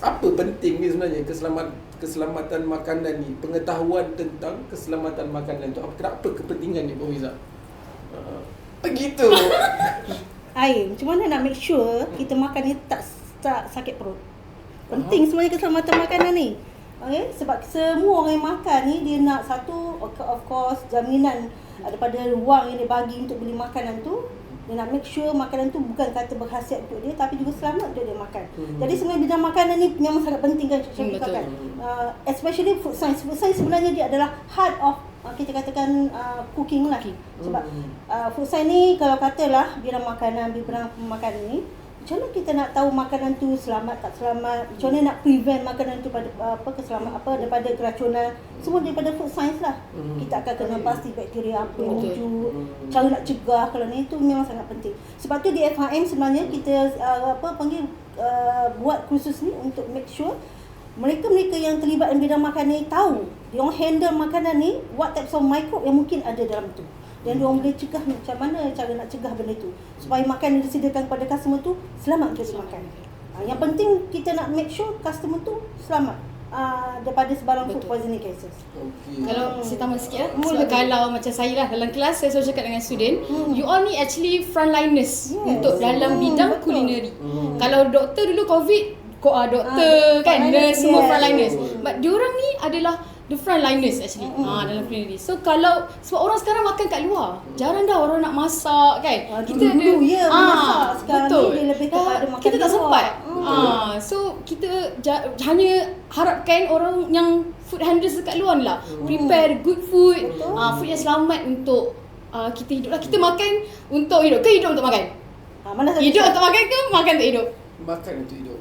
apa penting ni sebenarnya keselamatan makanan ni, pengetahuan tentang keselamatan makanan tu, kenapa kepentingan ni, Puan Fiza? Begitu. Macam mana nak make sure kita makan ni tak sakit perut? Penting sebenarnya keselamatan makanan ni. Okay? Sebab semua orang yang makan ni dia nak satu, of course, jaminan daripada wang yang dia bagi untuk beli makanan tu. Dia nak make sure makanan tu bukan kata berkhasiat untuk dia, tapi juga selamat untuk dia makan. Jadi sebenarnya bidang makanan ni memang sangat penting kan, kan? Especially food science. Food science sebenarnya dia adalah heart of kita katakan cooking lah. Sebab food science ni kalau katalah bidang makanan ni, macam mana kita nak tahu makanan tu selamat tak selamat, macam mana nak prevent makanan tu pada daripada keracunan, semua daripada food science lah. Kita akan kena pasti bakteria apa yang wujud, cara nak cegah, kalau ni tu memang sangat penting. Sebab tu di FHM sebenarnya kita buat kursus ni untuk make sure mereka-mereka yang terlibat dalam bidang makanan ni tahu dia orang handle makanan ni, what types of microbe yang mungkin ada dalam tu. Dan dia orang boleh cegah macam mana cara nak cegah benda tu supaya makan yang disediakan kepada customer tu selamat untuk dimakan. Yang penting kita nak make sure customer tu selamat daripada sebarang food poisoning cases. Kalau saya tambah sikit lah, sebab kalau macam saya lah dalam kelas, saya selalu cakap dengan student, you all ni actually frontliners untuk dalam bidang kulineri. Kalau doktor dulu COVID, doktor kan, nurse, semua frontliners. But diorang ni adalah the frontliners actually dalam kulineri. So kalau sebab orang sekarang makan kat luar, jarang dah orang nak masak kan. Kita dulu masak, sekarang betul. Ni dia lebih kepada makan kita tak sempat. So kita hanya harapkan orang yang food handlers dekat luar ni lah prepare good food, food yang selamat untuk kita hidup lah. Kita makan untuk hidup ke hidup untuk makan? Hidup untuk makan ke makan untuk hidup? Makan untuk hidup.